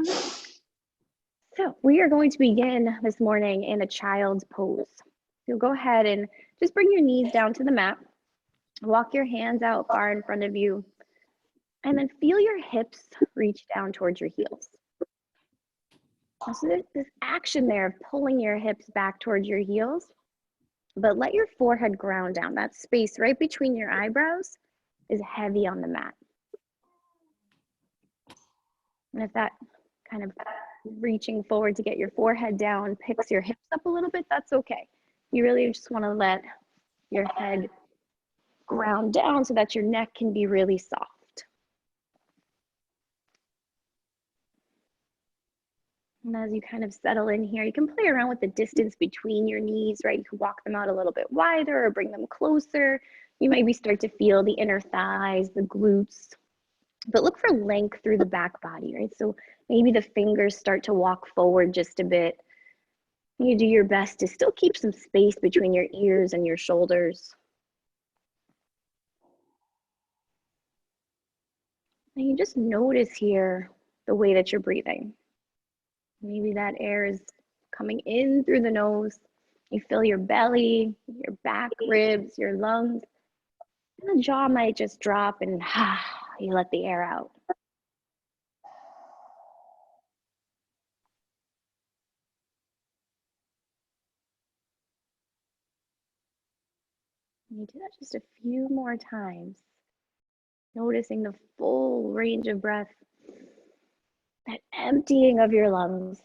So we are going to begin this morning in a child's pose. So go ahead and just bring your knees down to the mat. Walk your hands out far in front of you. And then feel your hips reach down towards your heels. So there's this action there of pulling your hips back towards your heels, but let your forehead ground down. That space right between your eyebrows is heavy on the mat. And if that kind of reaching forward to get your forehead down picks your hips up a little bit, that's okay. You really just want to let your head ground down so that your neck can be really soft. And as you kind of settle in here, you can play around with the distance between your knees, right? You can walk them out a little bit wider or bring them closer. You maybe start to feel the inner thighs, the glutes, but look for length through the back body, right? So maybe the fingers start to walk forward just a bit. You do your best to still keep some space between your ears and your shoulders. And you just notice here the way that you're breathing. Maybe that air is coming in through the nose. You feel your belly, your back ribs, your lungs. And the jaw might just drop and you let the air out. And you do that just a few more times, noticing the full range of breath, that emptying of your lungs.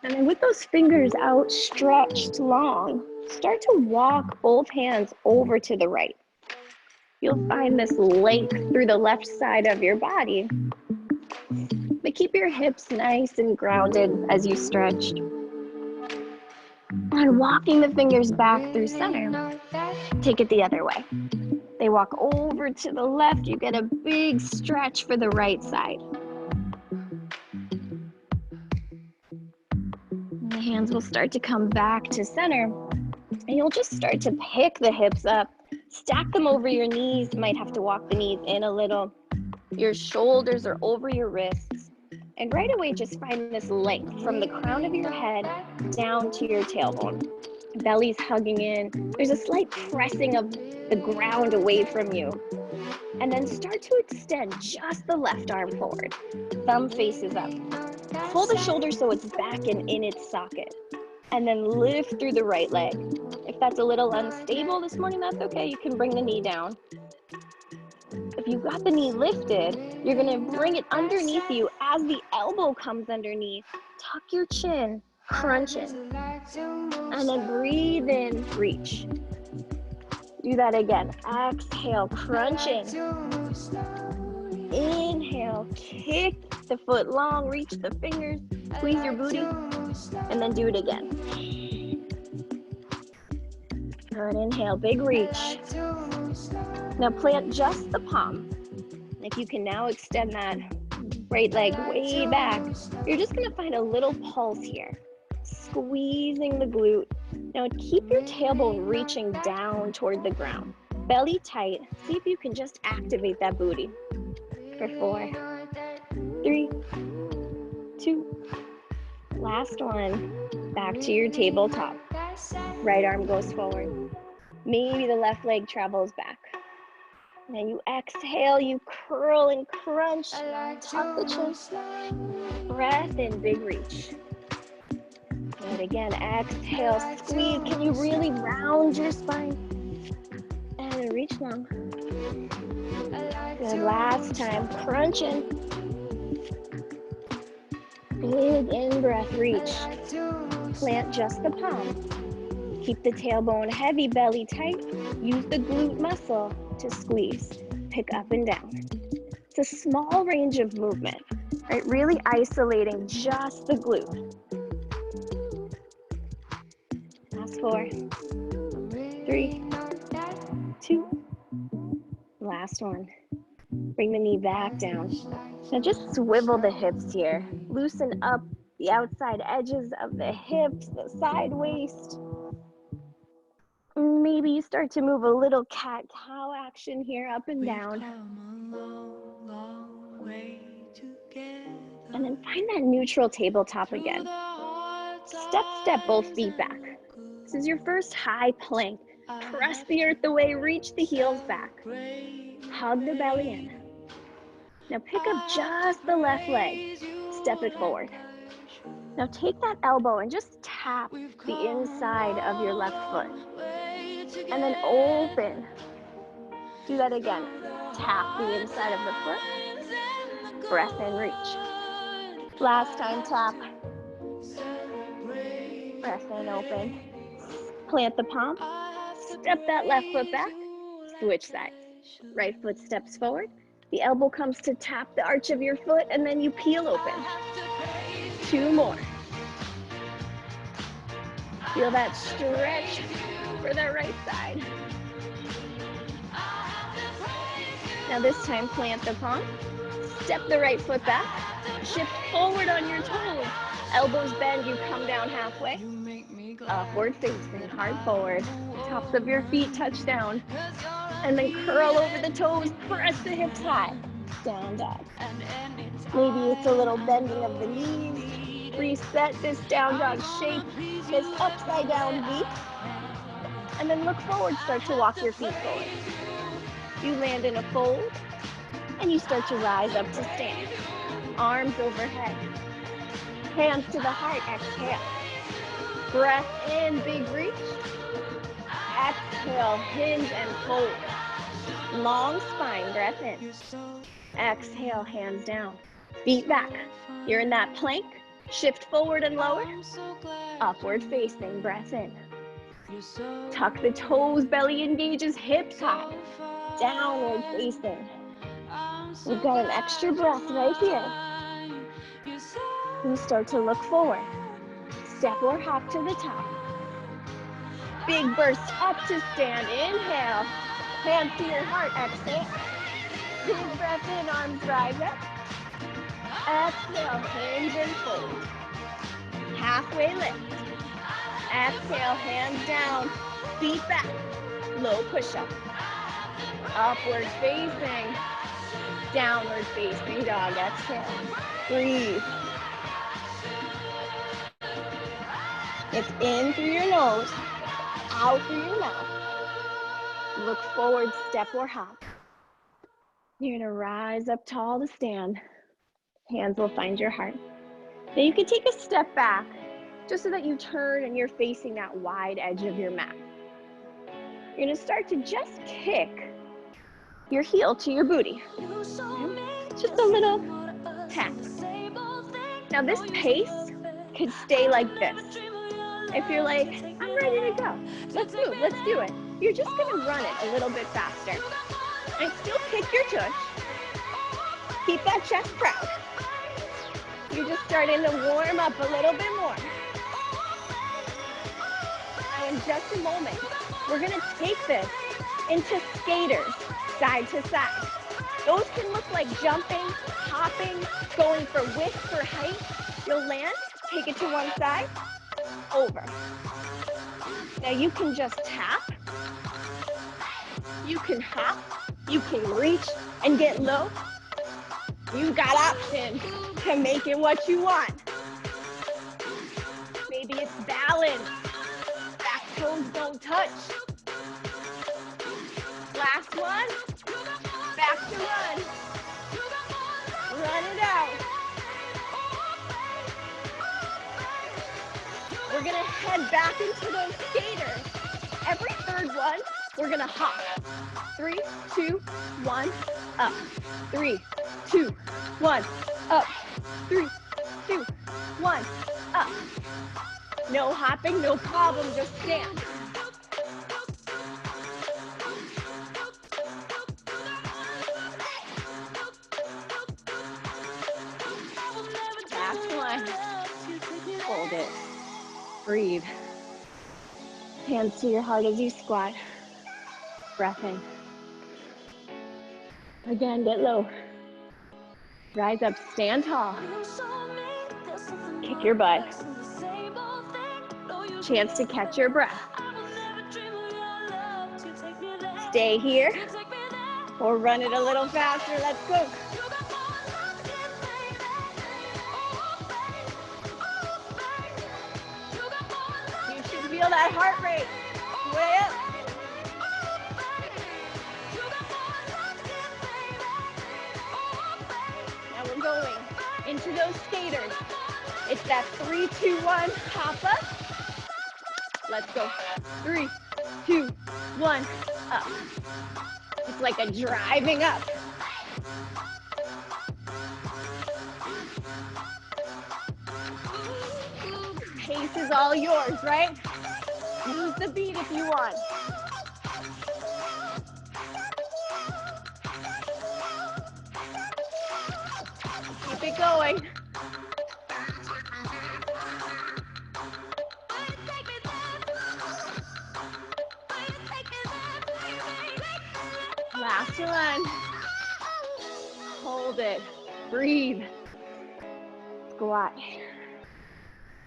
And then with those fingers outstretched long, start to walk both hands over to the right. You'll find this length through the left side of your body. But keep your hips nice and grounded as you stretch. And walking the fingers back through center, take it the other way. They walk over to the left, you get a big stretch for the right side. And the hands will start to come back to center, and you'll just start to pick the hips up, stack them over your knees, might have to walk the knees in a little. Your shoulders are over your wrists. And right away, just find this length from the crown of your head down to your tailbone. Belly's hugging in. There's a slight pressing of the ground away from you. And then start to extend just the left arm forward. Thumb faces up. Pull the shoulder so it's back and in its socket. And then lift through the right leg. If that's a little unstable this morning, that's okay. You can bring the knee down. If you've got the knee lifted, you're gonna bring it underneath you as the elbow comes underneath. Tuck your chin, crunch in. And then breathe in, reach. Do that again. Exhale, crunch in. Inhale, kick the foot long, reach the fingers, squeeze your booty, and then do it again. Good, inhale, big reach. Now plant just the palm. If you can now extend that right leg way back, you're just gonna find a little pulse here. Squeezing the glute. Now keep your tailbone reaching down toward the ground. Belly tight. See if you can just activate that booty. For 4, 3, 2, last one. Back to your tabletop. Right arm goes forward. Maybe the left leg travels back. Then you exhale, you curl and crunch, tuck the chin, breath in, big reach. Good, again, exhale, squeeze. Can you really round your spine? And then reach long. Good, last time, crunch in. Big in-breath, reach. Plant just the palm. Keep the tailbone heavy, belly tight. Use the glute muscle to squeeze, pick up and down. It's a small range of movement, right? Really isolating just the glute. Last 4, 3, 2, last one. Bring the knee back down. Now just swivel the hips here. Loosen up the outside edges of the hips, the side waist. Maybe you start to move a little cat-cow action here, up and down. And then find that neutral tabletop again. Step both feet back. This is your first high plank. Press the earth away, reach the heels back. Hug the belly in. Now pick up just the left leg. Step it forward. Now take that elbow and just tap the inside of your left foot. And then open. Do that again. Tap the inside of the foot. Breath in, reach. Last time, tap. Breath in, open. Plant the palm. Step that left foot back. Switch sides. Right foot steps forward. The elbow comes to tap the arch of your foot, and then you peel open. 2 more. Feel that stretch for the right side. Now this time, plant the palm. Step the right foot back. Shift forward on your toes. Elbows bend, you come down halfway. Upward facing, hard forward. Tops of your feet touch down. And then curl over the toes, press the hips high. Down dog. Maybe it's a little bending of the knees. Reset this down dog shape, this upside down V. And then look forward, start to walk your feet forward. You land in a fold, and you start to rise up to stand. Arms overhead. Hands to the heart, exhale. Breath in, big reach. Exhale, hinge and fold. Long spine, breath in. Exhale, hands down. Feet back. You're in that plank. Shift forward and lower. Upward facing, breath in. Tuck the toes, belly engages, hips high. Downward facing. We've got an extra breath right here. You start to look forward. Step or hop to the top. Big burst up to stand. Inhale. Hands to your heart. Exhale. Big breath in. Arms rise up. Exhale. Hinge and fold. Halfway lift. Exhale. Hands down. Feet back. Low push-up. Upward facing. Downward facing dog. Exhale. Breathe. It's in through your nose, out through your mouth. Look forward, step or hop. You're gonna rise up tall to stand. Hands will find your heart. Now you can take a step back, just so that you turn and you're facing that wide edge of your mat. You're gonna start to just kick your heel to your booty. Just a little tap. Now this pace could stay like this. If you're like, I'm ready to go, let's move, let's do it. You're just gonna run it a little bit faster. And still kick your tush. Keep that chest proud. You're just starting to warm up a little bit more. And in just a moment, we're gonna take this into skaters, side to side. Those can look like jumping, hopping, going for width, for height. You'll land, take it to one side, over. Now you can just tap, you can hop, you can reach and get low. You've got options to make it what you want. Maybe it's balance, back toes don't touch. Last one, back to run. Run it out. We're gonna head back into those skaters. Every third one, we're gonna hop. 3, 2, 1, up. 3, 2, 1, up. 3, 2, 1, up. No hopping, no problem, just stand. Last one. Hold it. Breathe. Hands to your heart as you squat. Breath in. Again, get low. Rise up, stand tall. Kick your butt. Chance to catch your breath. Stay here or run it a little faster. Let's go. You should feel that heart rate way up. Now we're going into those skaters. It's that 3, 2, 1, hop up. Let's go. 3, 2, 1, up. It's like a driving up. Pace is all yours, right? Use the beat if you want. Keep it going. Last one. Hold it. Breathe. Squat.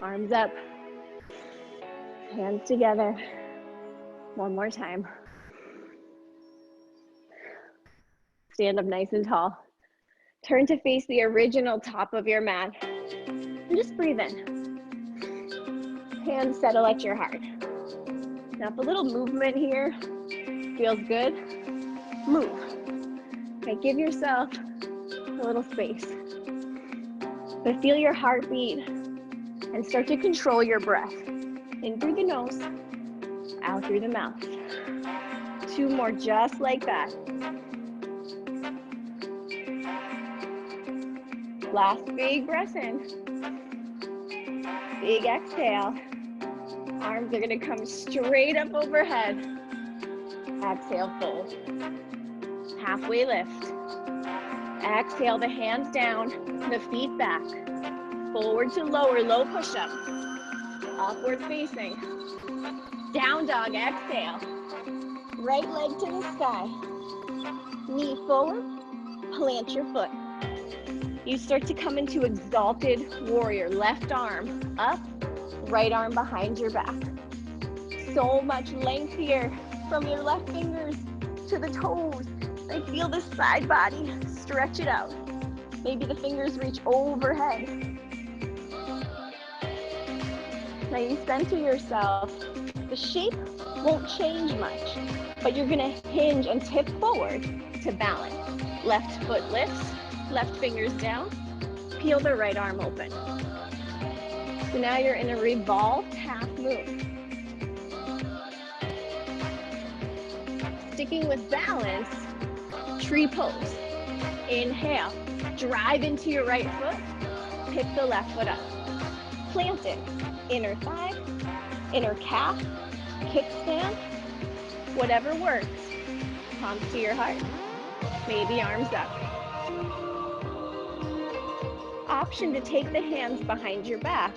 Arms up. Hands together. One more time. Stand up nice and tall. Turn to face the original top of your mat. And just breathe in. Hands settle at your heart. Now if a little movement here feels good, move. Okay, give yourself a little space. But feel your heartbeat and start to control your breath. In through the nose, out through the mouth. 2 more just like that. Last big breath in. Big exhale. Arms are gonna come straight up overhead. Exhale, fold. Halfway lift. Exhale, the hands down, the feet back. Forward to lower, low push-up. Upward facing. Down dog, exhale. Right leg to the sky. Knee forward, plant your foot. You start to come into exalted warrior. Left arm up, right arm behind your back. So much length here from your left fingers to the toes. I feel the side body. Stretch it out. Maybe the fingers reach overhead. Now you center yourself. The shape won't change much, but you're gonna hinge and tip forward to balance. Left foot lifts, left fingers down, peel the right arm open. So now you're in a revolved half move. Sticking with balance, tree pose. Inhale, drive into your right foot, pick the left foot up. Plant it, inner thigh, inner calf, kickstand, whatever works. Palms to your heart, maybe arms up. Option to take the hands behind your back,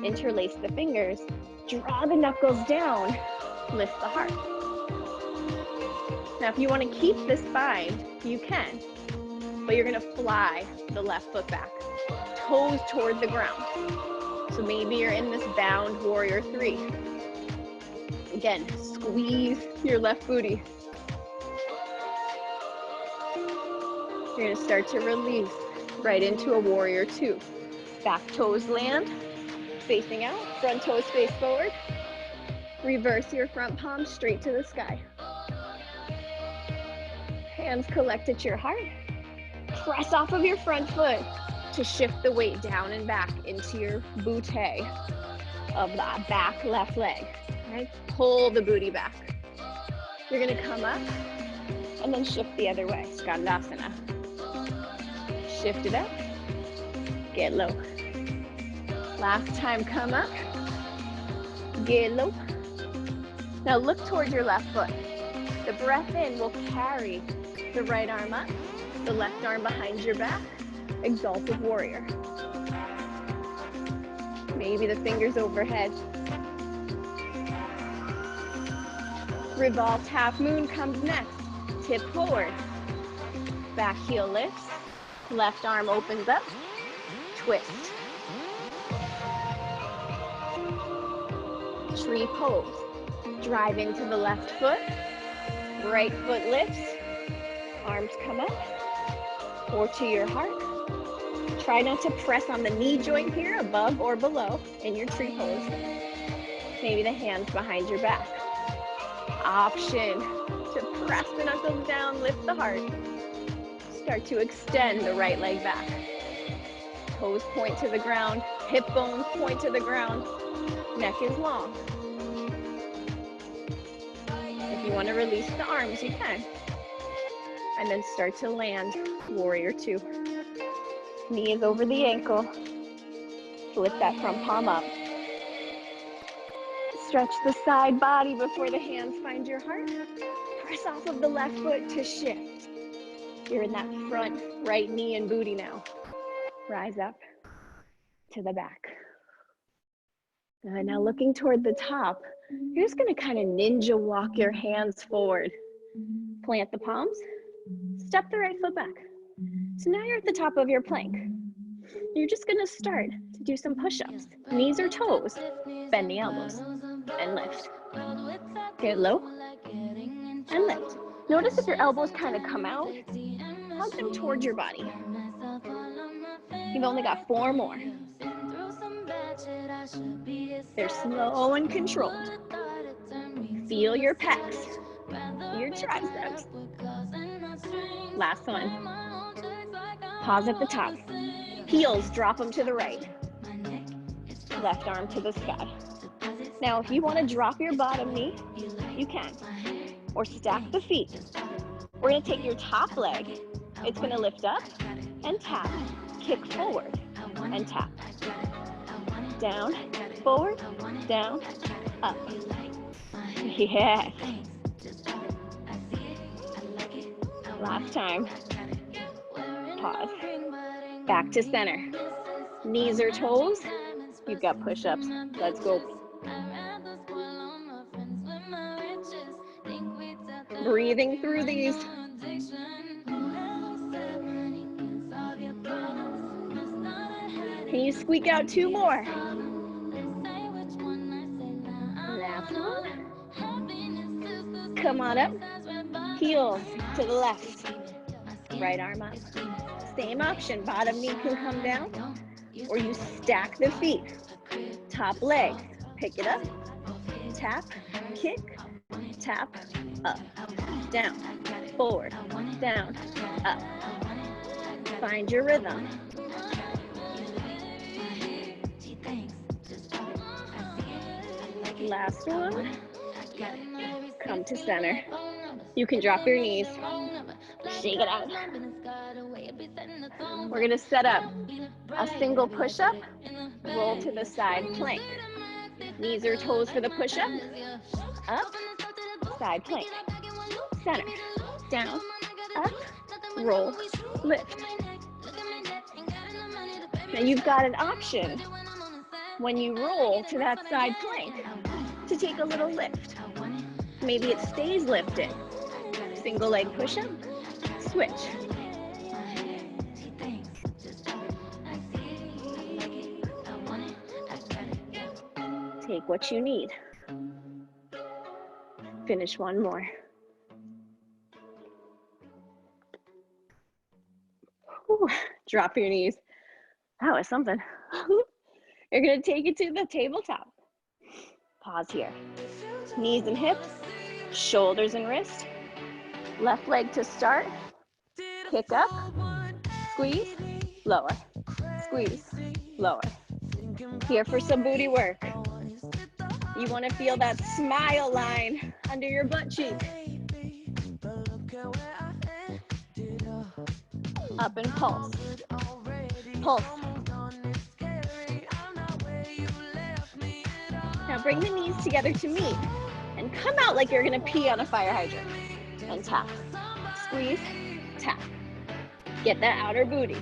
interlace the fingers, draw the knuckles down, lift the heart. Now if you want to keep this bind, you can, but you're going to fly the left foot back, toes toward the ground. So maybe you're in this bound warrior 3. Again, squeeze your left booty. You're going to start to release right into a warrior 2. Back toes land, facing out, front toes face forward. Reverse your front palm straight to the sky. Hands collect at your heart. Press off of your front foot to shift the weight down and back into your bootay of that back left leg. Right? Pull the booty back. You're gonna come up and then shift the other way, Skandasana. Shift it up, get low. Last time, come up, get low. Now look towards your left foot. The breath in will carry the right arm up, the left arm behind your back, exalted warrior. Maybe the fingers overhead. Revolved half moon comes next. Tip forward. Back heel lifts. Left arm opens up. Twist. tree pose. Drive into the left foot, right foot lifts, arms come up, or to your heart. Try not to press on the knee joint here, above or below in your tree pose. Maybe the hands behind your back. Option to press the knuckles down, lift the heart. Start to extend the right leg back. Toes point to the ground, hip bones point to the ground, neck is long. If you want to release the arms, you can. And then start to land, warrior two. Knee is over the ankle. Lift that front palm up. Stretch the side body before the hands find your heart. Press off of the left foot to shift. You're in that front right knee and booty now. Rise up to the back. Now looking toward the top, you're just gonna kind of ninja walk your hands forward. Plant the palms, step the right foot back. So now you're at the top of your plank. You're just gonna start to do some push-ups. Knees or toes, bend the elbows, and lift. Get low, and lift. Notice if your elbows kind of come out, hug them towards your body. You've only got 4 more. They're slow and controlled. Feel your pecs, your triceps. Last one. Pause at the top. Heels, drop them to the right. Left arm to the sky. Now, if you want to drop your bottom knee, you can. Or stack the feet. We're going to take your top leg. It's going to lift up and tap. Kick forward and tap. Down, forward, down, up. Yeah. Last time. Pause. Back to center. Knees or toes. You've got push-ups. Let's go. Breathing through these. Can you squeak out 2 more? Last one. Come on up. Heels to the left. Right arm up. Same option. Bottom knee can come down, or you stack the feet. Top leg. Pick it up. Tap. Kick. Tap. Up. Down. Forward. Down. Up. Find your rhythm. Last one. Come to center. You can drop your knees. Shake it out. We're going to set up a single push-up. Roll to the side plank. Knees or toes for the push-up. Up. Side plank. Center. Down. Up. Roll. Lift. Now you've got an option when you roll to that side plank to take a little lift. Maybe it stays lifted. Single leg push-up, switch. Take what you need. Finish one more. Whew. Drop your knees. That was something. You're gonna take it to the tabletop. Pause here. Knees and hips, shoulders and wrists. Left leg to start. Kick up, squeeze, lower, squeeze, lower. Here for some booty work. You want to feel that smile line under your butt cheek. Up and pulse. Pulse. Now bring the knees together to meet and come out like you're gonna pee on a fire hydrant. And tap. Squeeze, tap. Get that outer booty.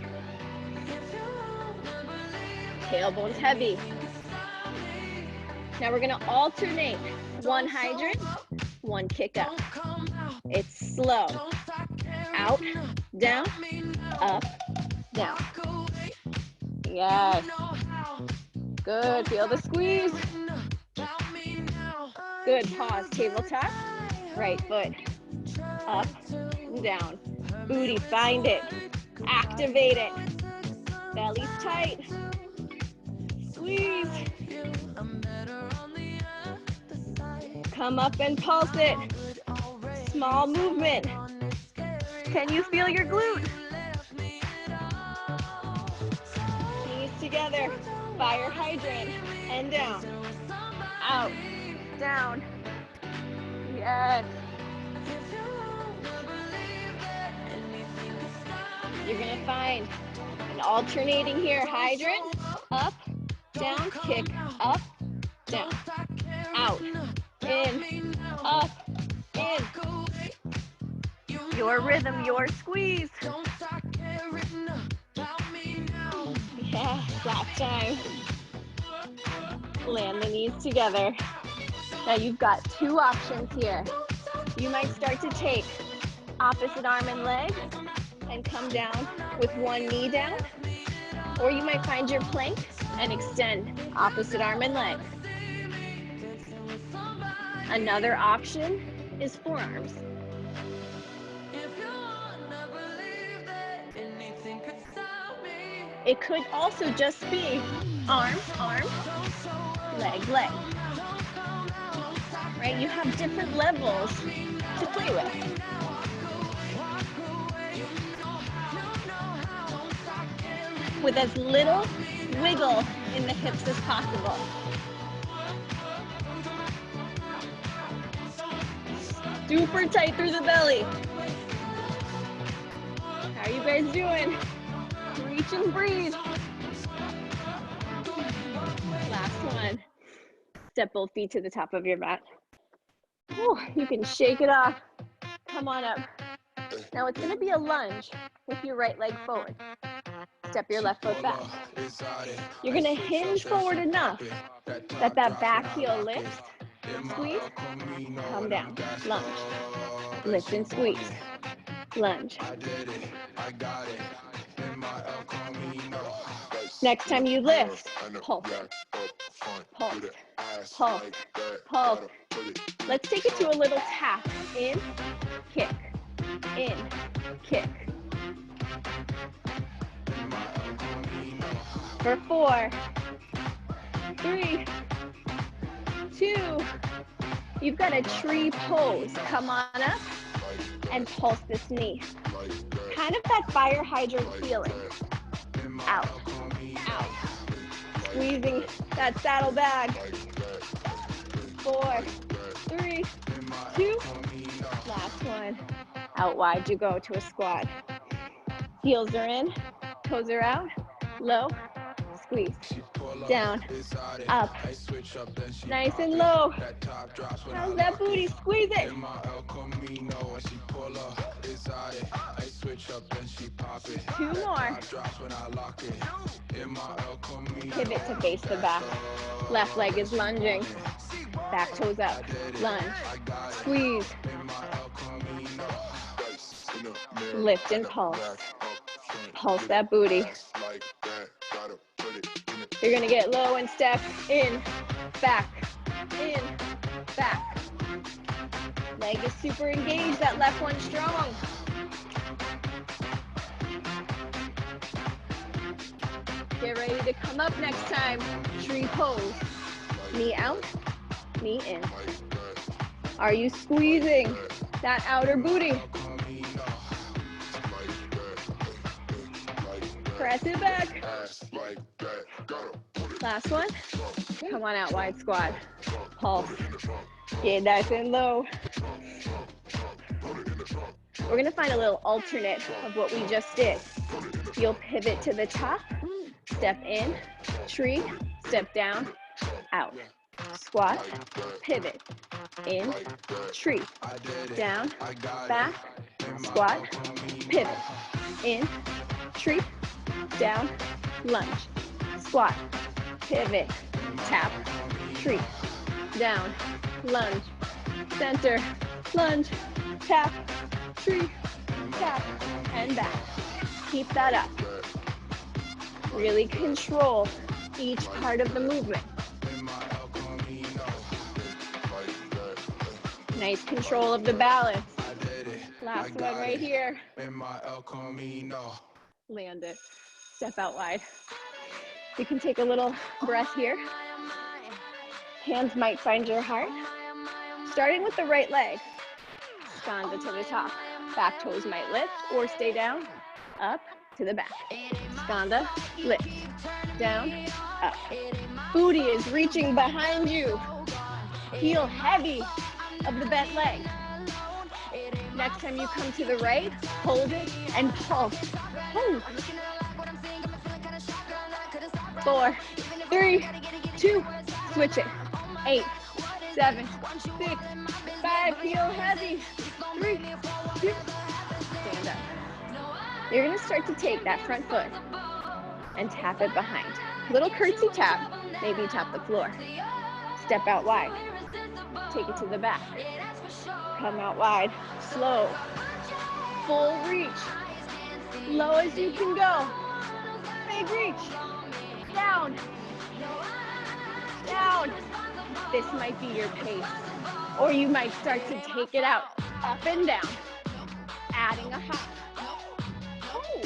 Tailbone's heavy. Now we're gonna alternate. One hydrant, one kick up. It's slow. Out, down, up, down. Yes. Good, feel the squeeze. Good, pause, tabletop. Right foot up and down. Booty, find it. Activate it. Belly's tight. Squeeze. Come up and pulse it. Small movement. Can you feel your glute? Knees together. Fire hydrant. And down. Out. Down. Yes. You're going to find an alternating here. Hydrant. Up. Down. Kick. Up. Down. Out. In. Up. In. Your rhythm, your squeeze. Yeah, last time. Land the knees together. Now you've got two options here. You might start to take opposite arm and leg and come down with one knee down. Or you might find your plank and extend opposite arm and leg. Another option is forearms. It could also just be arm, arm, leg, leg. Right? You have different levels to play with. With as little wiggle in the hips as possible. Super tight through the belly. How are you guys doing? Reach and breathe. Last one. Step both feet to the top of your mat. Whew, you can shake it off. Come on up. Now it's going to be a lunge with your right leg forward. Step your left foot back. You're going to hinge forward enough that back heel lifts. Squeeze. Come down. Lunge. Lift and squeeze. Lunge. Next time you lift, pulse, pulse, pulse, pulse. Let's take it to a little tap. In, kick, in, kick. For 4, 3, 2. You've got a tree pose. Come on up and pulse this knee. Kind of that fire hydrant feeling. Out, out. Squeezing that saddlebag. 4, 3, 2. Last one. Out wide you go to a squat. Heels are in, toes are out, low, squeeze. Down, up, nice and low. How's that booty? Squeeze it. 2 more. Pivot to face the back. Left leg is lunging. Back toes up. Lunge. Squeeze. Lift and pulse. Pulse that booty. You're going to get low and step in, back, back. Leg is super engaged. That left one strong. Get ready to come up next time. Tree pose. Knee out, knee in. Are you squeezing that outer booty? Press it back. Last one. Come on out, wide squat. Pulse. Get nice and low. We're going to find a little alternate of what we just did. You'll pivot to the top. Step in, tree, step down, out. Squat, pivot, in, tree, down, back, squat, pivot, in, tree, down, lunge, squat, pivot, tap, tree, down, lunge, center, lunge, tap, tree, tap, and back. Keep that up. Really control each part of the movement. Nice control of the balance. Last one right here. Land it. Step out wide. You can take a little breath here. Hands might find your heart. Starting with the right leg. Skanda to the top. Back toes might lift or stay down. Up to the back. Skanda, lift. Down, up. Booty is reaching behind you. Heel heavy of the bent leg. Next time you come to the right, hold it and pulse. 4, 3, 2, switch it. 8, 7, 6, 5, heel heavy. 3, 2, stand up. You're gonna start to take that front foot and tap it behind. Little curtsy tap, maybe tap the floor. Step out wide. Take it to the back. Come out wide, slow. Full reach. Low as you can go. Big reach. Down. Down. This might be your pace. Or you might start to take it out, up and down. Adding a hop. Oh.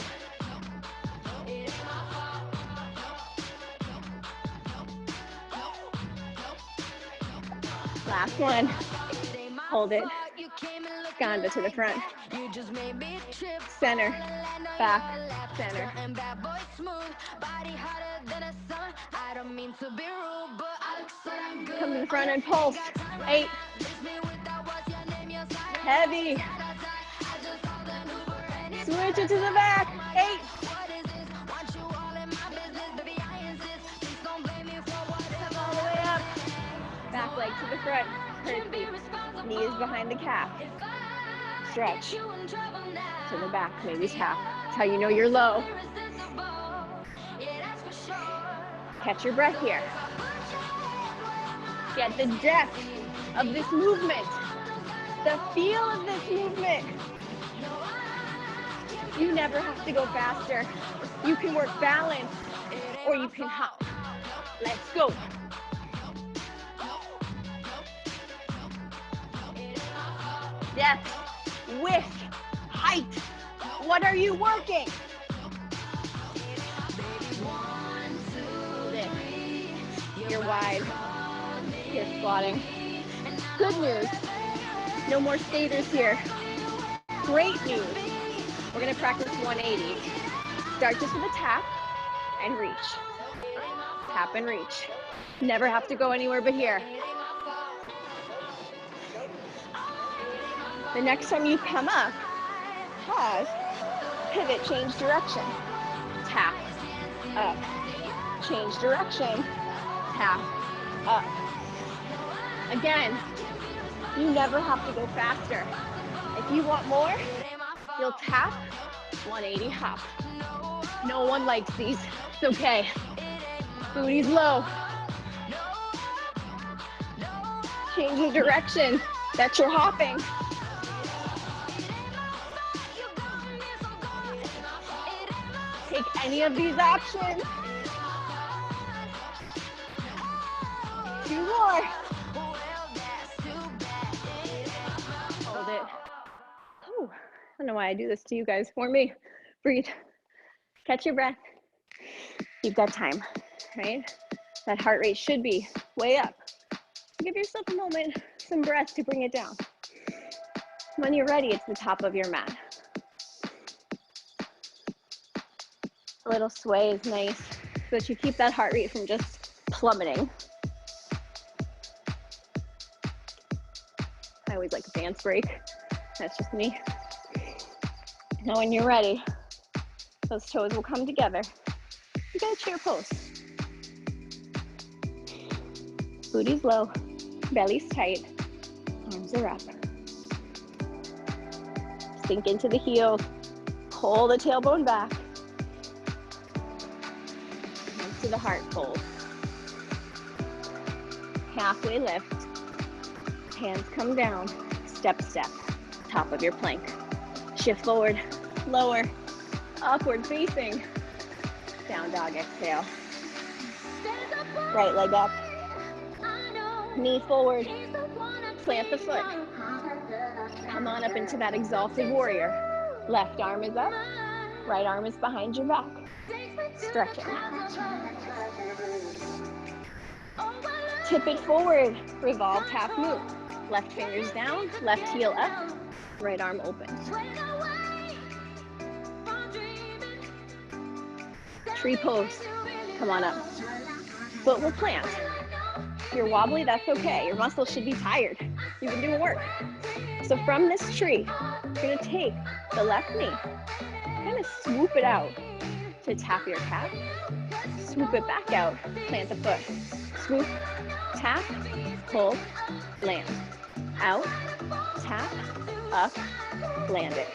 Last one. Hold it. Skanda to the front. Center. Back. Center. Come to the front and pulse. 8. Heavy. Switch it to the back. 8. Come all the way up. Back leg to the front. Curtsy. Knees behind the calf. Stretch. To the back. Maybe tap. That's how you know you're low. Catch your breath here. Get the depth of this movement. The feel of this movement. You never have to go faster. You can work balance or you can hop. Let's go. Depth, width, height. What are you working? You're wide. You're squatting. Good news. No more skaters here. Great news. We're gonna practice 180. Start just with a tap and reach. Tap and reach. Never have to go anywhere but here. The next time you come up, pause, pivot, change direction. Tap, up, change direction. Tap, up. Again, you never have to go faster. If you want more, you'll tap, 180 hop. No one likes these. It's okay. Booty's low. Change your direction. That's your hopping. Take any of these options. 2 more. Hold it. Oh, I don't know why I do this to you guys. For me. Breathe. Catch your breath. You've got time, right? That heart rate should be way up. Give yourself a moment, some breath to bring it down. When you're ready, it's the top of your mat. A little sway is nice so that you keep that heart rate from just plummeting. I always like a dance break. That's just me. Now when you're ready, those toes will come together. You got a chair pose. Booty's low, belly's tight, arms are up. Sink into the heels, pull the tailbone back. Hands to the heart, fold. Halfway lift. Hands come down, step, step, top of your plank. Shift forward, lower, upward facing. Down dog, exhale. Right leg up. Knee forward, plant the foot. Come on up into that exalted warrior. Left arm is up, right arm is behind your back. Stretching. Tip it forward, revolve, half move. Left fingers down, left heel up, right arm open. Tree pose, come on up. Foot will plant. If you're wobbly, that's okay. Your muscles should be tired. You've been doing work. So from this tree, you're gonna take the left knee, kind of swoop it out to tap your calf, swoop it back out, plant the foot, swoop, tap, pull, land, out, tap, up, land it.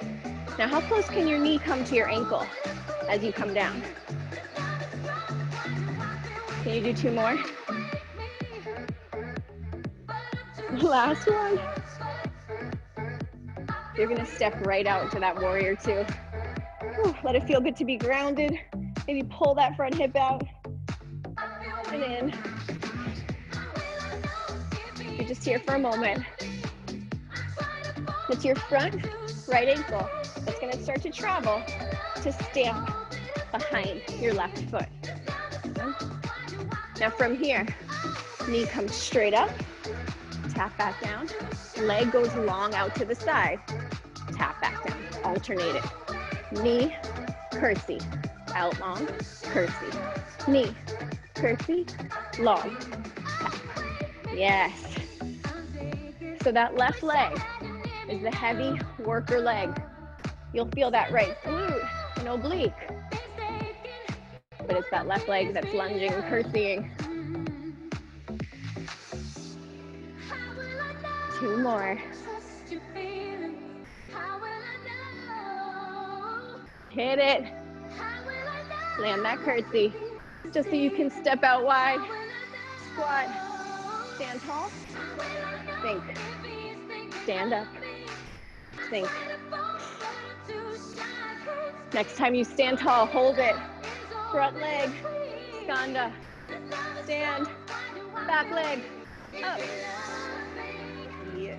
Now how close can your knee come to your ankle as you come down? Can you do 2 more? Last one. You're gonna step right out into that warrior 2. Whew, let it feel good to be grounded. Maybe pull that front hip out and in. You're just here for a moment. It's your front right ankle that's gonna start to travel to stamp behind your left foot. Now from here, knee comes straight up, tap back down, leg goes long out to the side, tap back down, alternate it. Knee, curtsy, out long, curtsy. Knee, curtsy, long, tap. Yes. So that left leg is the heavy worker leg. You'll feel that right glute and oblique. But it's that left leg that's lunging and curtsying. 2 more. Hit it. Land that curtsy. Just so you can step out wide. Squat. Stand tall. Think. Stand up. Think. Next time you stand tall, hold it. Front leg. Skanda. Stand. Back leg. Up. Yeah.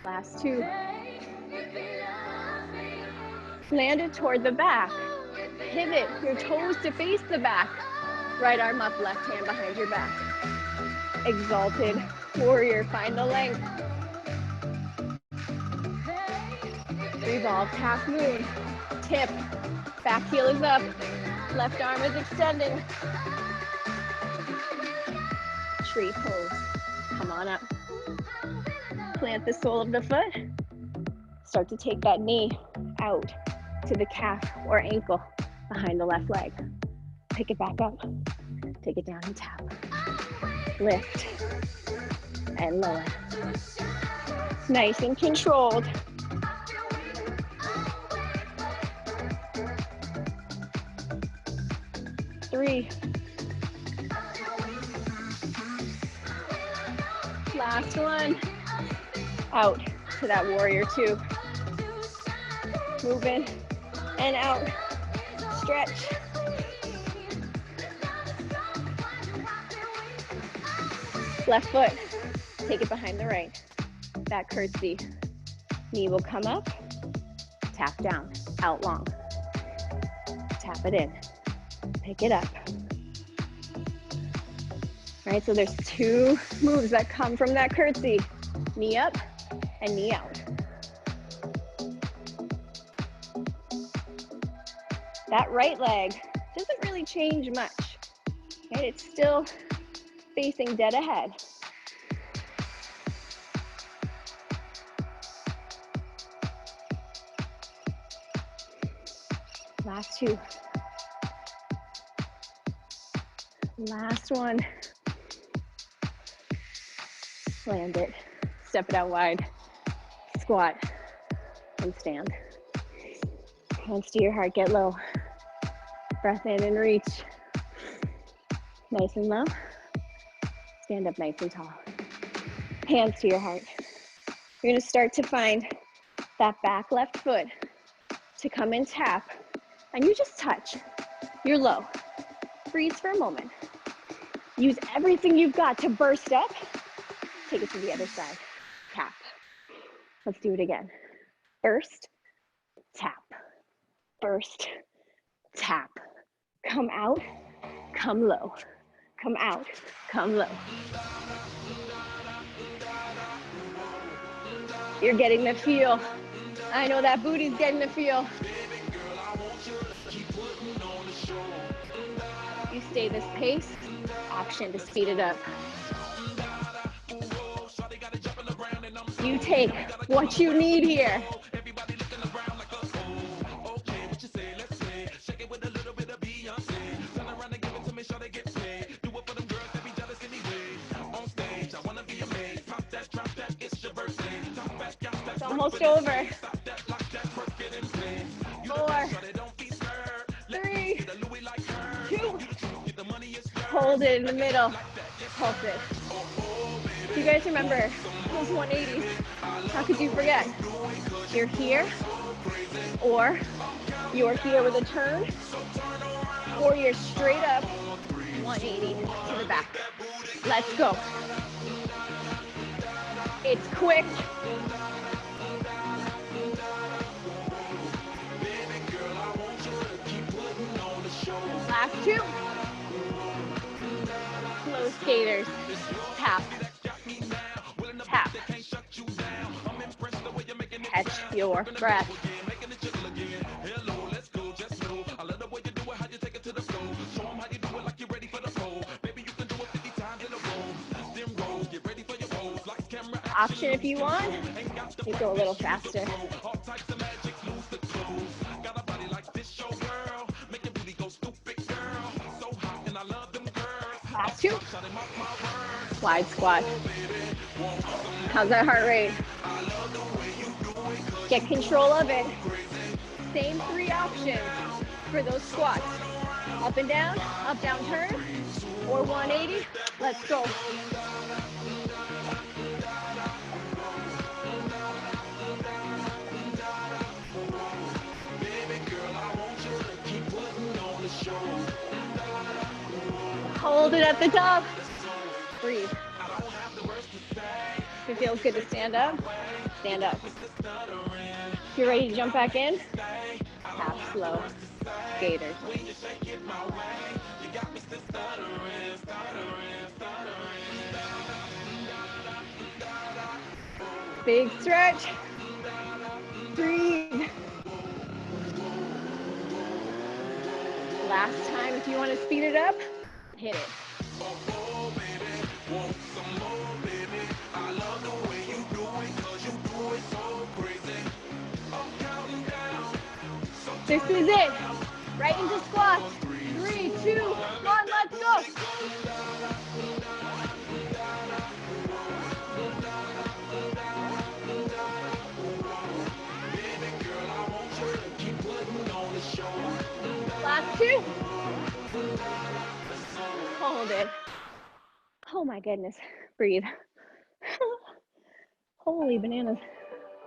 Last 2. Land it toward the back. Pivot your toes to face the back. Right arm up, left hand behind your back. Exalted warrior, find the length. Revolve, half moon. Tip, back heel is up. Left arm is extending. Tree pose, come on up. Plant the sole of the foot. Start to take that knee out to the calf or ankle behind the left leg. Pick it back up. Take it down and tap. Lift and lower. Nice and controlled. Three. Last one. Out to that warrior 2. Move in and out. Stretch. Left foot, take it behind the right. That curtsy. Knee will come up, tap down, out long. Tap it in, pick it up. All right, so there's 2 moves that come from that curtsy. Knee up and knee out. That right leg doesn't really change much. Right? It's still facing dead ahead. Last 2. Last one. Land it. Step it out wide. Squat and stand. Hands to your heart, get low. Breath in and reach. Nice and low. Stand up nice and tall. Hands to your heart. You're gonna start to find that back left foot to come and tap. And you just touch. You're low. Freeze for a moment. Use everything you've got to burst up Take it to the other side. Tap. Let's do it again. First, tap. First, tap. Come out, come low. Come out, come low. You're getting the feel. I know that booty's getting the feel. You stay this pace, option to speed it up. You take what you need here. It's almost over. 4, 3, 2. Hold it in the middle. Pulse it. Do you guys remember those 180s? How could you forget? You're here, or you're here with a turn, or you're straight up 180 to the back. Let's go. It's quick. Last 2. Slow skaters. Tap. Tap. Catch your breath. Option if you want, you go a little faster. Last 2. Wide squat. How's that heart rate? Get control of it. Same 3 options for those squats. Up and down, up, down, turn, or 180. Let's go. Hold it at the top. Breathe. If it feels good to stand up, stand up. If you're ready to jump back in, tap slow. Skaters. Big stretch. Breathe. Last time, if you want to speed it up, hit it. This is it. Right into squats. 3, 2, 1, let's go. Last 2. Hold it. Oh my goodness. Breathe. Holy bananas.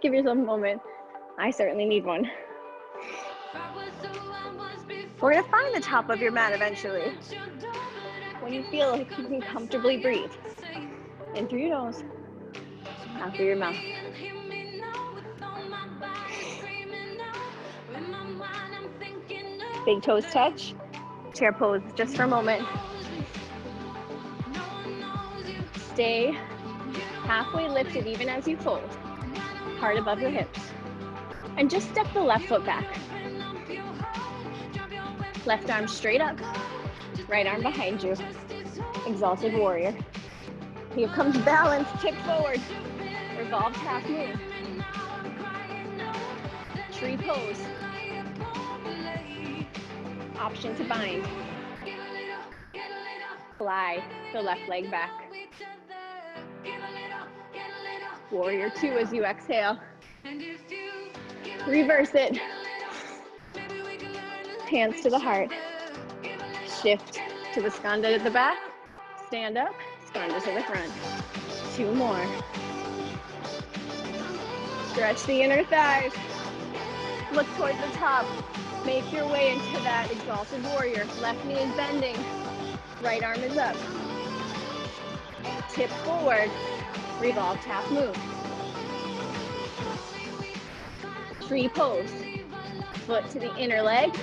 Give yourself a moment. I certainly need one. We're gonna find the top of your mat eventually. When you feel like you can comfortably breathe. In through your nose, out through your mouth. Big toes touch. Chair pose just for a moment. Stay halfway lifted even as you fold. Heart above your hips. And just step the left foot back. Left arm straight up. Right arm behind you. Exalted warrior. Here comes balance. Tip forward. Revolved half moon. Tree pose. Option to bind. Fly the left leg back. Warrior 2 as you exhale. Reverse it. Hands to the heart. Shift to the skanda at the back. Stand up, skanda to the front. 2 more. Stretch the inner thighs. Look towards the top. Make your way into that exalted warrior. Left knee is bending. Right arm is up. Tip forward. Revolve tap move. Tree pose. Foot to the inner leg.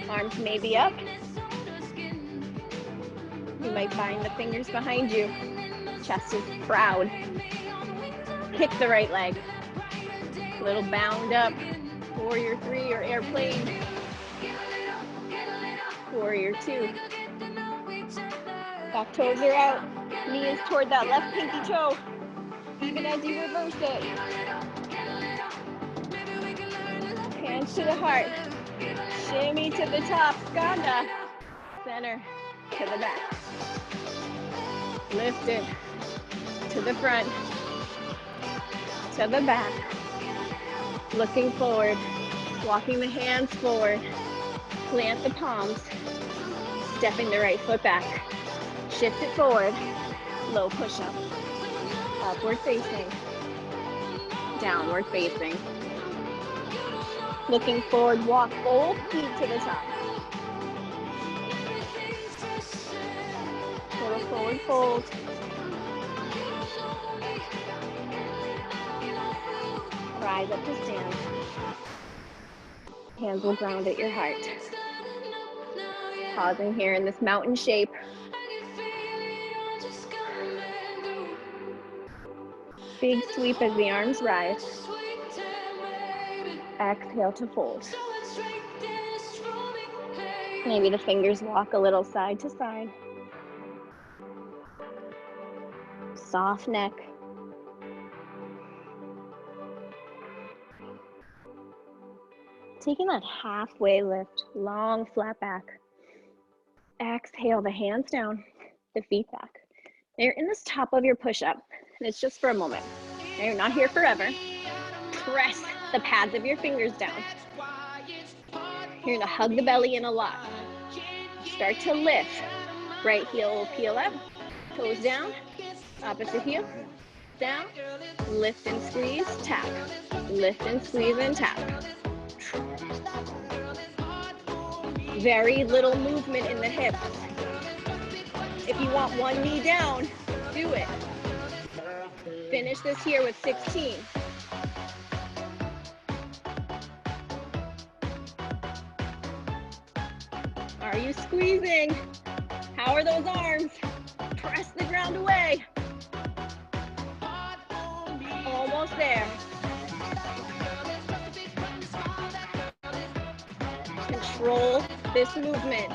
Arms may be up. You might find the fingers behind you. Chest is proud. Kick the right leg. Little bound up. Warrior 3 or airplane. Warrior 2. Back toes are out. Knee is toward that left pinky toe. Even as you reverse it. Hands to the heart. Shimmy to the top. Skanda. Center to the back. Lift it to the front. To the back. Looking forward. Walking the hands forward. Plant the palms. Stepping the right foot back. Shift it forward. Low push-up. Upward facing. Downward facing. Looking forward, walk both feet to the top. Little forward fold. Rise up to stand. Hands will ground at your heart. Pausing here in this mountain shape. Big sweep as the arms rise. Exhale to fold. Maybe the fingers walk a little side to side. Soft neck. Taking that halfway lift, long flat back. Exhale the hands down, the feet back. Now you're in this top of your push-up, and it's just for a moment. Now you're not here forever. Press the pads of your fingers down. You're gonna hug the belly in a lot. Start to lift. Right heel will peel up, toes down, opposite heel, down, lift and squeeze, tap. Lift and squeeze and tap. Very little movement in the hips. If you want one knee down, do it. Finish this here with 16. Are you squeezing? How are those arms? Press the ground away. Almost there. Control this movement.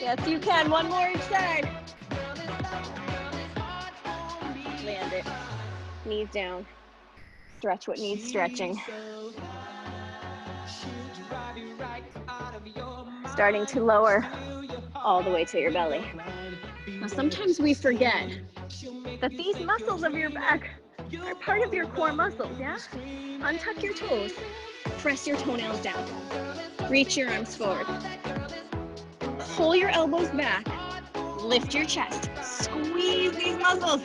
Yes, you can. One more each side. Land it. Knees down. Stretch what needs stretching. Starting to lower all the way to your belly. Now, sometimes we forget that these muscles of your back are part of your core muscles, yeah? Untuck your toes. Press your toenails down. Reach your arms forward. Pull your elbows back. Lift your chest. Squeeze these muscles.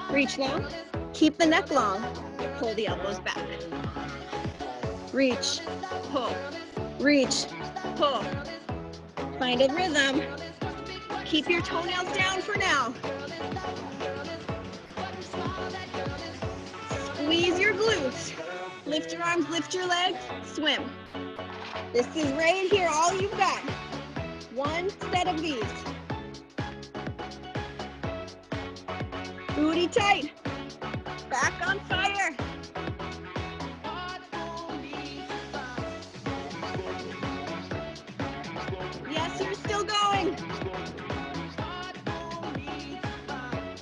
Reach long. Keep the neck long. Pull the elbows back. Reach, pull, reach, pull. Find a rhythm. Keep your toenails down for now. Squeeze your glutes. Lift your arms, lift your legs, swim. This is right here, all you've got. One set of these. Booty tight. Back on fire. Yes, you're still going.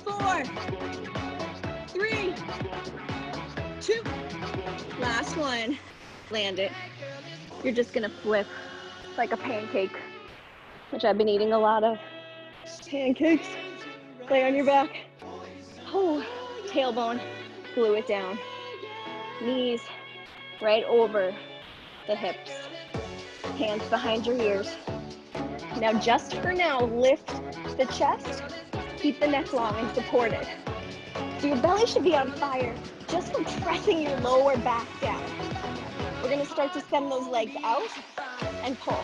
4, 3, 2. Last one. Land it. You're just gonna flip like a pancake, which I've been eating a lot of. Pancakes. Lay on your back. Oh, tailbone. Glue it down. Knees right over the hips. Hands behind your ears. Now, just for now, lift the chest. Keep the neck long and supported. So your belly should be on fire just from pressing your lower back down. We're gonna start to send those legs out and pull.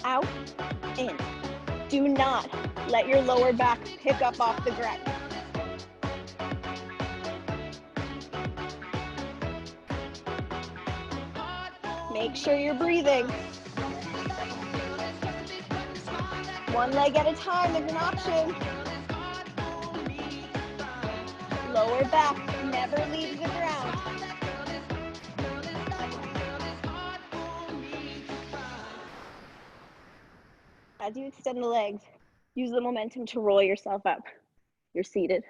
Out, in, Do not let your lower back pick up off the ground. Make sure you're breathing. One leg at a time is an option. Lower back never leaves the ground. As you extend the legs, use the momentum to roll yourself up. You're seated.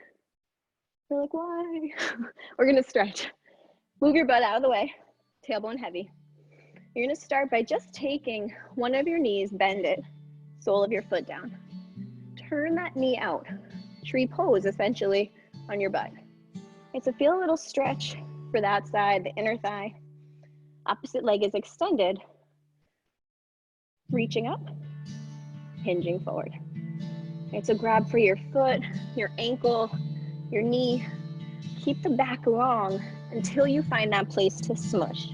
You're like, why? We're gonna stretch. Move your butt out of the way, tailbone heavy. You're gonna start by just taking one of your knees, bend it, sole of your foot down. Turn that knee out. Tree pose, essentially, on your butt. Okay, so feel a little stretch for that side, the inner thigh. Opposite leg is extended. Reaching up, hinging forward. Okay, so grab for your foot, your ankle, your knee. Keep the back long until you find that place to smush.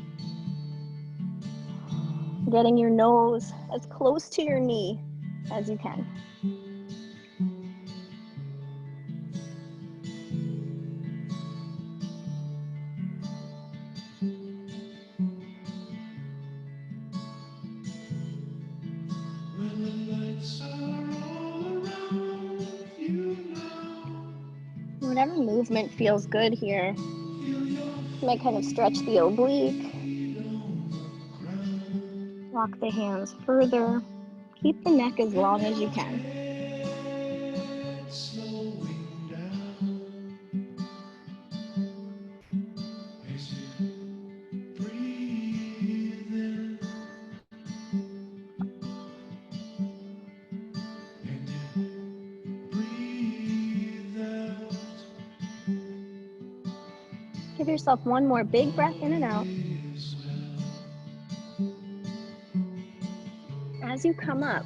Getting your nose as close to your knee as you can. Whatever movement feels good here. You might kind of stretch the oblique. Walk the hands further. Keep the neck as long as you can. Give yourself one more big breath in and out. As you come up,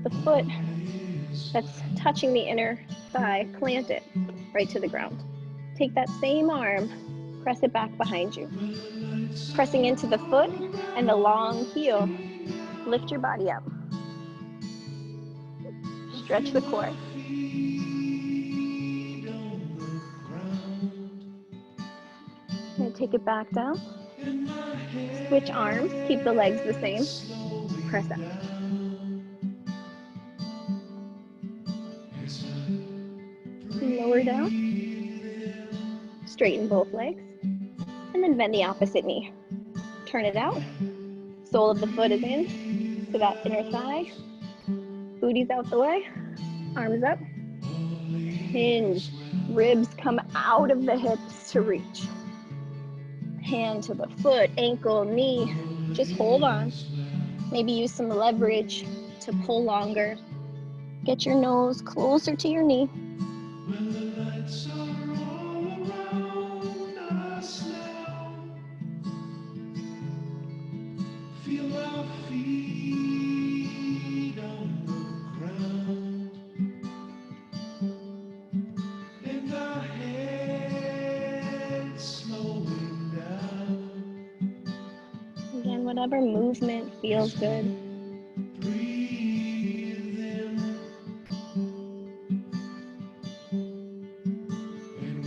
the foot that's touching the inner thigh, plant it right to the ground. Take that same arm, press it back behind you. Pressing into the foot and the long heel, lift your body up. Stretch the core. And take it back down. Switch arms, keep the legs the same. Press up. Lower down. Straighten both legs. And then bend the opposite knee. Turn it out. Sole of the foot is in to that inner thigh. Booty's out the way. Arms up. Hinge. Ribs come out of the hips to reach. Hand to the foot, ankle, knee. Just hold on. Maybe use some leverage to pull longer. Get your nose closer to your knee. Feel our feet on the ground, and our heads slowing down. Again, whatever movement feels good. Breathe in, and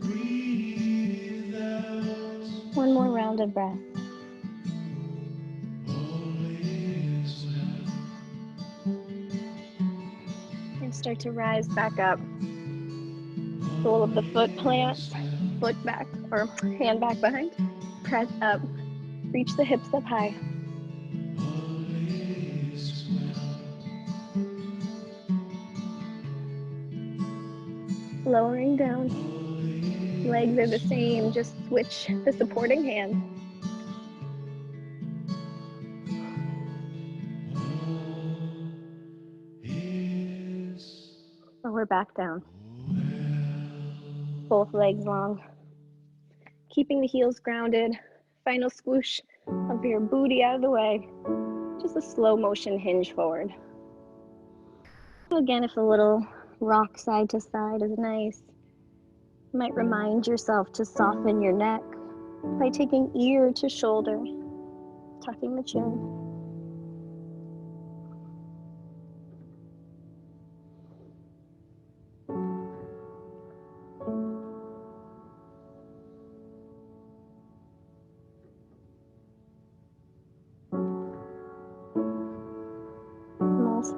we breathe out. One more round of breath. Start to rise back up. Sole of the foot plants, foot back or hand back behind. Press up. Reach the hips up high. Lowering down. Legs are the same, just switch the supporting hand. Lower back down. Both legs long. Keeping the heels grounded. Final swoosh of your booty out of the way. Just a slow motion hinge forward. Again, if a little rock side to side is nice, you might remind yourself to soften your neck by taking ear to shoulder, tucking the chin.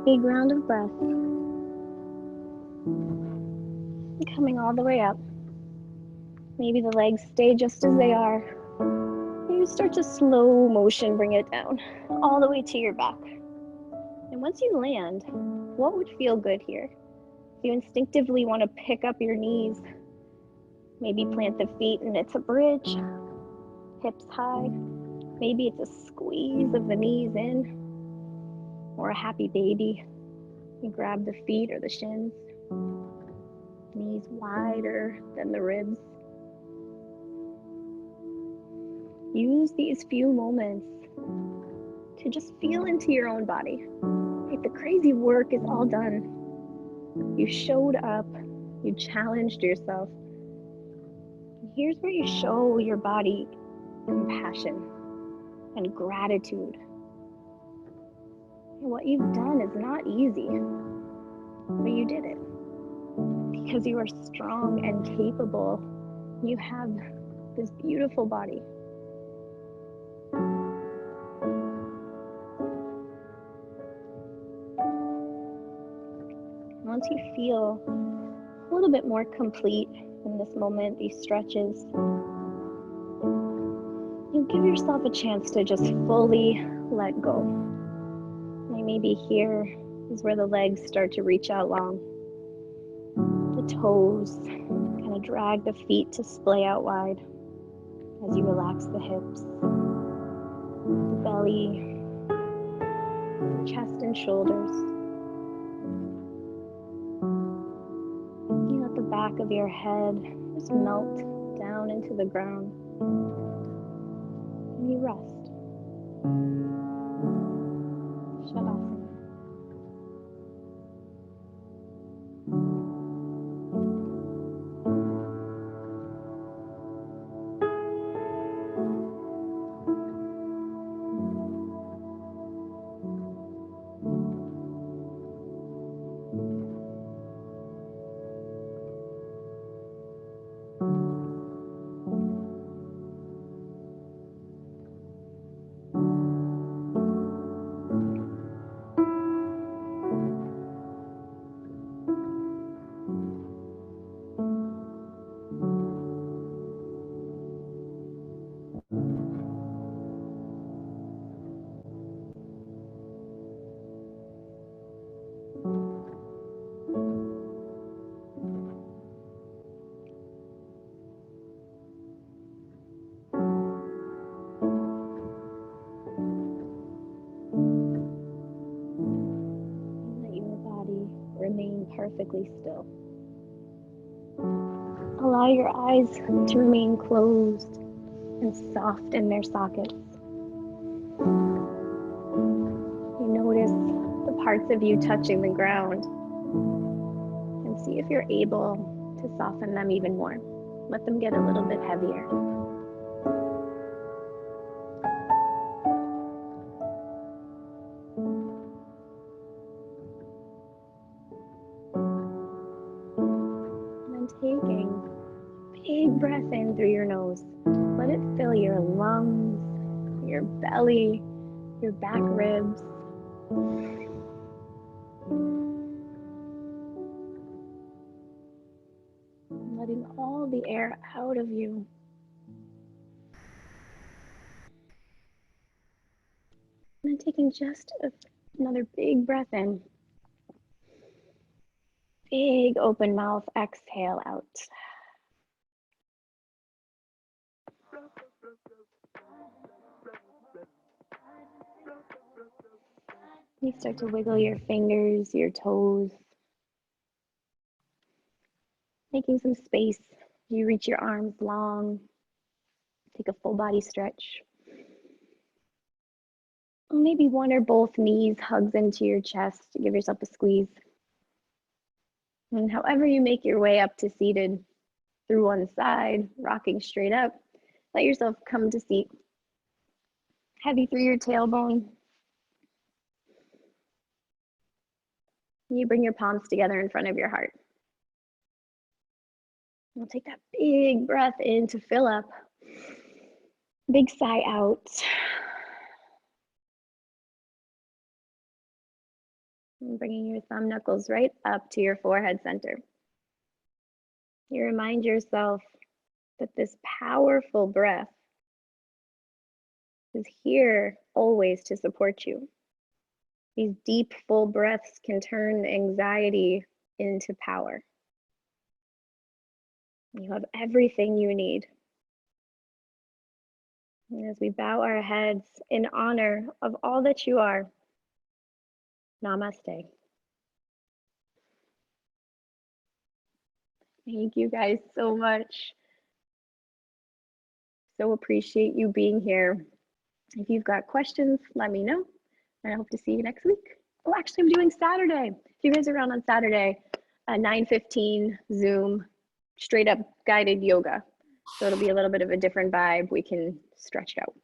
Big round of breath. Coming all the way up. Maybe the legs stay just as they are. You start to slow motion bring it down all the way to your back. And once you land, what would feel good here? If you instinctively want to pick up your knees, maybe plant the feet and it's a bridge, hips high. Maybe it's a squeeze of the knees in, or a happy baby. You grab the feet or the shins, knees wider than the ribs. Use these few moments to just feel into your own body. Like the crazy work is all done. You showed up, you challenged yourself. And here's where you show your body compassion and gratitude. And what you've done is not easy, but you did it because you are strong and capable. You have this beautiful body. Once you feel a little bit more complete in this moment, these stretches, you give yourself a chance to just fully let go. And maybe here is where the legs start to reach out long. The toes kind of drag the feet to splay out wide as you relax the hips, the belly, the chest and shoulders. You let the back of your head just melt down into the ground. And you rest. Shavasana. Remain perfectly still. Allow your eyes to remain closed and soft in their sockets. You notice the parts of you touching the ground and see if you're able to soften them even more. Let them get a little bit heavier. Taking a big breath in through your nose. Let it fill your lungs, your belly, your back ribs. Letting all the air out of you. And then taking just another big breath in. Big open mouth, exhale out. You start to wiggle your fingers, your toes, making some space. You reach your arms long, take a full body stretch. Maybe one or both knees hugs into your chest. Give yourself a squeeze. And however you make your way up to seated, through one side, rocking straight up, let yourself come to seat. Heavy through your tailbone. You bring your palms together in front of your heart. We'll take that big breath in to fill up. Big sigh out. And bringing your thumb knuckles right up to your forehead center. You remind yourself that this powerful breath is here always to support you. These deep, full breaths can turn anxiety into power. You have everything you need. And as we bow our heads in honor of all that you are, namaste. Thank you guys so much. So appreciate you being here. If you've got questions, let me know. And I hope to see you next week. Oh, actually, I'm doing Saturday. If you guys are around on Saturday, 9:15 Zoom, straight up guided yoga. So it'll be a little bit of a different vibe. We can stretch out.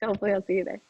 So hopefully I'll see you there.